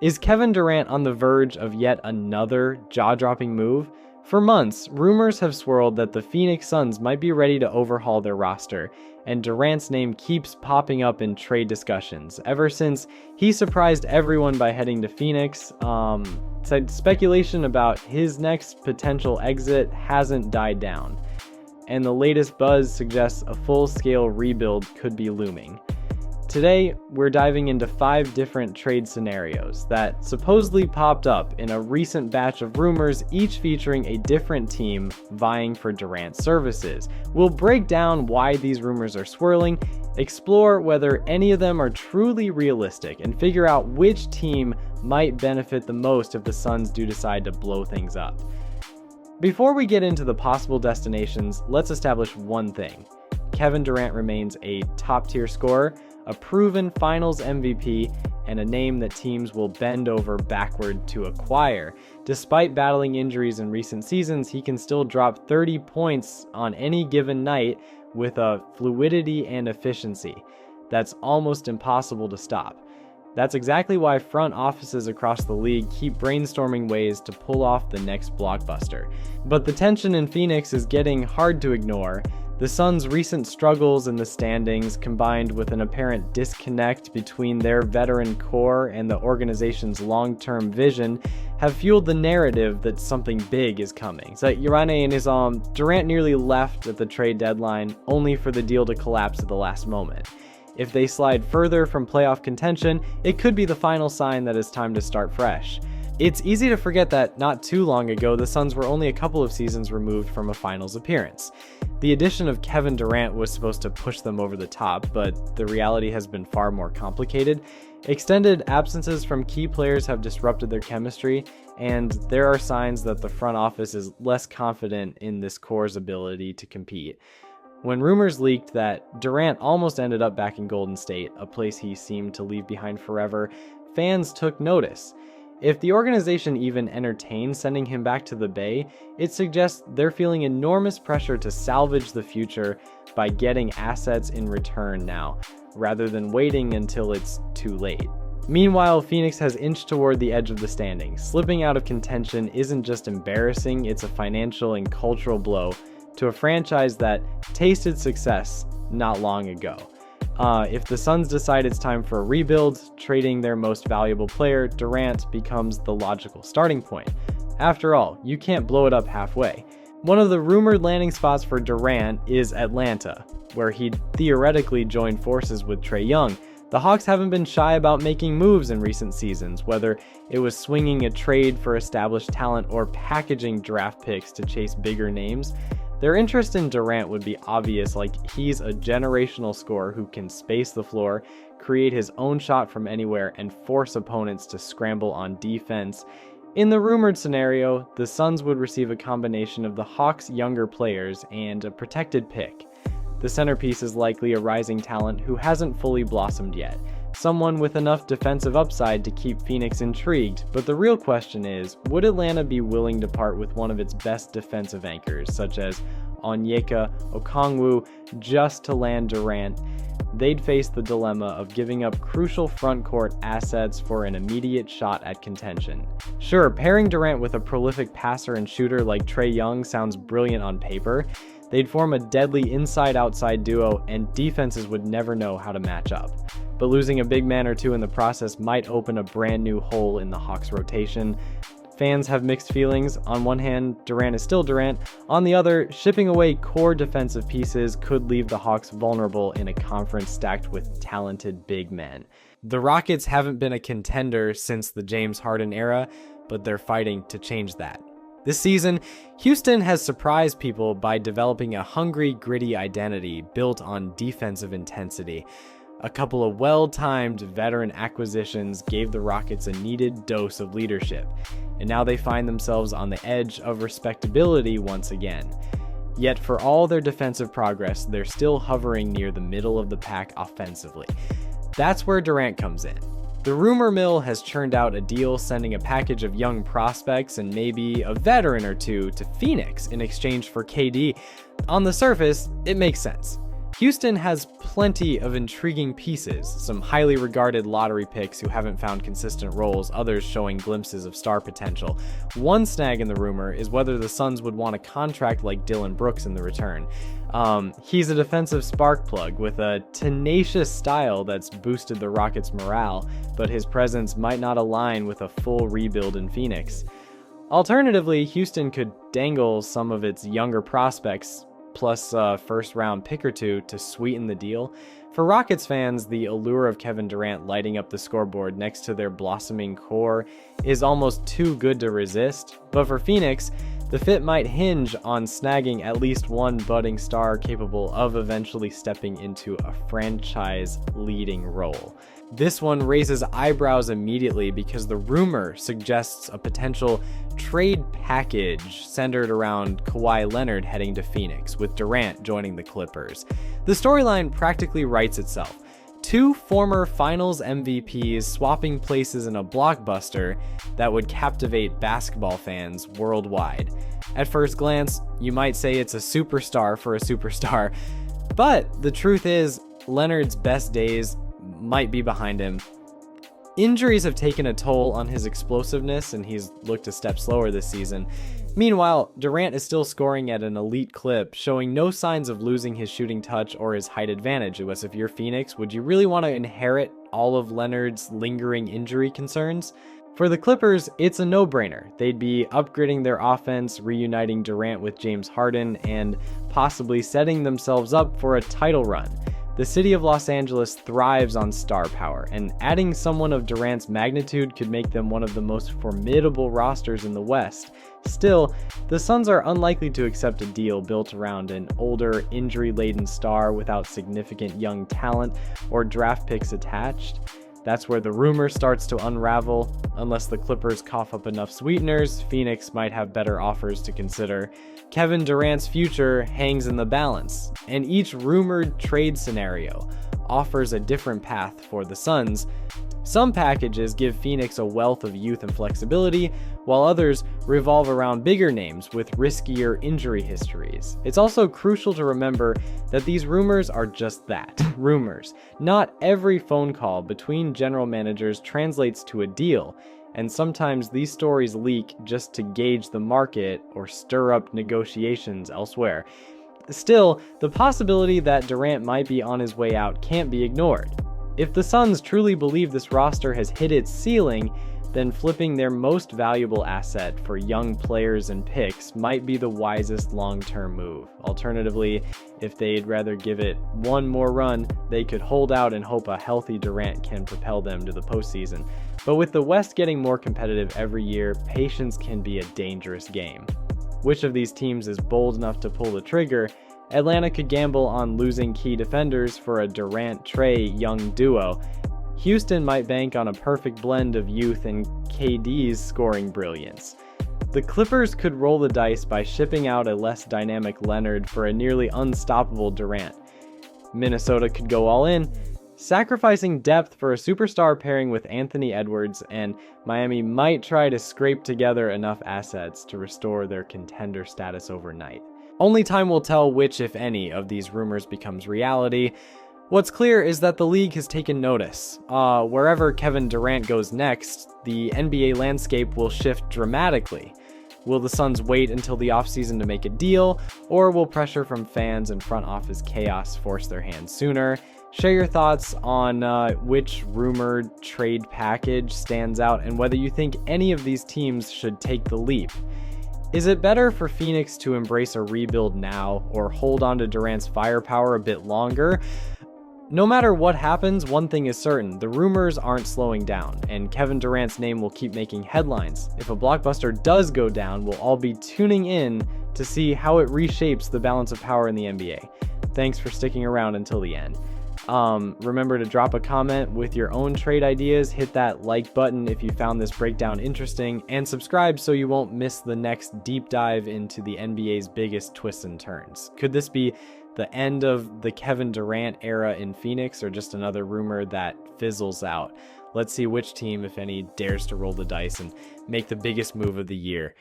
Is Kevin Durant on the verge of yet another jaw-dropping move? For months, rumors have swirled that the Phoenix Suns might be ready to overhaul their roster, and Durant's name keeps popping up in trade discussions ever since he surprised everyone by heading to Phoenix. Speculation about his next potential exit hasn't died down, and the latest buzz suggests a full-scale rebuild could be looming. Today, we're diving into 5 different trade scenarios that supposedly popped up in a recent batch of rumors, each featuring a different team vying for Durant's services. We'll break down why these rumors are swirling, explore whether any of them are truly realistic, and figure out which team might benefit the most if the Suns do decide to blow things up. Before we get into the possible destinations, let's establish one thing. Kevin Durant remains a top-tier scorer, a proven finals MVP, and a name that teams will bend over backward to acquire. Despite battling injuries in recent seasons, he can still drop 30 points on any given night with a fluidity and efficiency that's almost impossible to stop. That's exactly why front offices across the league keep brainstorming ways to pull off the next blockbuster. But the tension in Phoenix is getting hard to ignore. The Suns' recent struggles in the standings, combined with an apparent disconnect between their veteran core and the organization's long-term vision, have fueled the narrative that something big is coming. So Urane is Durant nearly left at the trade deadline, only for the deal to collapse at the last moment. If they slide further from playoff contention, it could be the final sign that it's time to start fresh. It's easy to forget that not too long ago, the Suns were only a couple of seasons removed from a finals appearance. The addition of Kevin Durant was supposed to push them over the top, but the reality has been far more complicated. Extended absences from key players have disrupted their chemistry, and there are signs that the front office is less confident in this core's ability to compete. When rumors leaked that Durant almost ended up back in Golden State, a place he seemed to leave behind forever, fans took notice. If the organization even entertains sending him back to the Bay, it suggests they're feeling enormous pressure to salvage the future by getting assets in return now, rather than waiting until it's too late. Meanwhile, Phoenix has inched toward the edge of the standings. Slipping out of contention isn't just embarrassing, it's a financial and cultural blow to a franchise that tasted success not long ago. If the Suns decide it's time for a rebuild, trading their most valuable player, Durant, becomes the logical starting point. After all, you can't blow it up halfway. One of the rumored landing spots for Durant is Atlanta, where he'd theoretically join forces with Trae Young. The Hawks haven't been shy about making moves in recent seasons, whether it was swinging a trade for established talent or packaging draft picks to chase bigger names. Their interest in Durant would be obvious, like he's a generational scorer who can space the floor, create his own shot from anywhere, and force opponents to scramble on defense. In the rumored scenario, the Suns would receive a combination of the Hawks' younger players and a protected pick. The centerpiece is likely a rising talent who hasn't fully blossomed yet, someone with enough defensive upside to keep Phoenix intrigued, but the real question is, would Atlanta be willing to part with one of its best defensive anchors, such as Onyeka Okongwu, just to land Durant? They'd face the dilemma of giving up crucial front court assets for an immediate shot at contention. Sure, pairing Durant with a prolific passer and shooter like Trae Young sounds brilliant on paper. They'd form a deadly inside-outside duo, and defenses would never know how to match up. But losing a big man or two in the process might open a brand new hole in the Hawks' rotation. Fans have mixed feelings. On one hand, Durant is still Durant. On the other, shipping away core defensive pieces could leave the Hawks vulnerable in a conference stacked with talented big men. The Rockets haven't been a contender since the James Harden era, but they're fighting to change that. This season, Houston has surprised people by developing a hungry, gritty identity built on defensive intensity. A couple of well-timed veteran acquisitions gave the Rockets a needed dose of leadership, and now they find themselves on the edge of respectability once again. Yet for all their defensive progress, they're still hovering near the middle of the pack offensively. That's where Durant comes in. The rumor mill has churned out a deal sending a package of young prospects and maybe a veteran or two to Phoenix in exchange for KD. On the surface, it makes sense. Houston has plenty of intriguing pieces, some highly regarded lottery picks who haven't found consistent roles, others showing glimpses of star potential. One snag in the rumor is whether the Suns would want a contract like Dillon Brooks in the return. He's a defensive spark plug with a tenacious style that's boosted the Rockets' morale, but his presence might not align with a full rebuild in Phoenix. Alternatively, Houston could dangle some of its younger prospects, plus a first-round pick or two, to sweeten the deal. For Rockets fans, the allure of Kevin Durant lighting up the scoreboard next to their blossoming core is almost too good to resist. But for Phoenix, the fit might hinge on snagging at least one budding star capable of eventually stepping into a franchise-leading role. This one raises eyebrows immediately because the rumor suggests a potential trade package centered around Kawhi Leonard heading to Phoenix, with Durant joining the Clippers. The storyline practically writes itself. Two former finals MVPs swapping places in a blockbuster that would captivate basketball fans worldwide. At first glance, you might say it's a superstar for a superstar, but the truth is, Leonard's best days might be behind him. Injuries have taken a toll on his explosiveness, and he's looked a step slower this season. Meanwhile, Durant is still scoring at an elite clip, showing no signs of losing his shooting touch or his height advantage. If you're Phoenix, would you really want to inherit all of Leonard's lingering injury concerns? For the Clippers, it's a no-brainer. They'd be upgrading their offense, reuniting Durant with James Harden, and possibly setting themselves up for a title run. The city of Los Angeles thrives on star power, and adding someone of Durant's magnitude could make them one of the most formidable rosters in the West. Still, the Suns are unlikely to accept a deal built around an older, injury-laden star without significant young talent or draft picks attached. That's where the rumor starts to unravel. Unless the Clippers cough up enough sweeteners, Phoenix might have better offers to consider. Kevin Durant's future hangs in the balance, and each rumored trade scenario offers a different path for the Suns. Some packages give Phoenix a wealth of youth and flexibility, while others revolve around bigger names with riskier injury histories. It's also crucial to remember that these rumors are just that, rumors. Not every phone call between general managers translates to a deal, and sometimes these stories leak just to gauge the market or stir up negotiations elsewhere. Still, the possibility that Durant might be on his way out can't be ignored. If the Suns truly believe this roster has hit its ceiling, then flipping their most valuable asset for young players and picks might be the wisest long-term move. Alternatively, if they'd rather give it one more run, they could hold out and hope a healthy Durant can propel them to the postseason. But with the West getting more competitive every year, patience can be a dangerous game. Which of these teams is bold enough to pull the trigger? Atlanta could gamble on losing key defenders for a Durant-Trey young duo. Houston might bank on a perfect blend of youth and KD's scoring brilliance. The Clippers could roll the dice by shipping out a less dynamic Leonard for a nearly unstoppable Durant. Minnesota could go all in, sacrificing depth for a superstar pairing with Anthony Edwards, and Miami might try to scrape together enough assets to restore their contender status overnight. Only time will tell which, if any, of these rumors becomes reality. What's clear is that the league has taken notice. Wherever Kevin Durant goes next, the NBA landscape will shift dramatically. Will the Suns wait until the offseason to make a deal, or will pressure from fans and front office chaos force their hand sooner? Share your thoughts on which rumored trade package stands out and whether you think any of these teams should take the leap. Is it better for Phoenix to embrace a rebuild now or hold on to Durant's firepower a bit longer? No matter what happens, one thing is certain, the rumors aren't slowing down, and Kevin Durant's name will keep making headlines. If a blockbuster does go down, we'll all be tuning in to see how it reshapes the balance of power in the NBA. Thanks for sticking around until the end. Remember to drop a comment with your own trade ideas, hit that like button if you found this breakdown interesting, and subscribe so you won't miss the next deep dive into the NBA's biggest twists and turns. Could this be the end of the Kevin Durant era in Phoenix, or just another rumor that fizzles out? Let's see which team, if any, dares to roll the dice and make the biggest move of the year.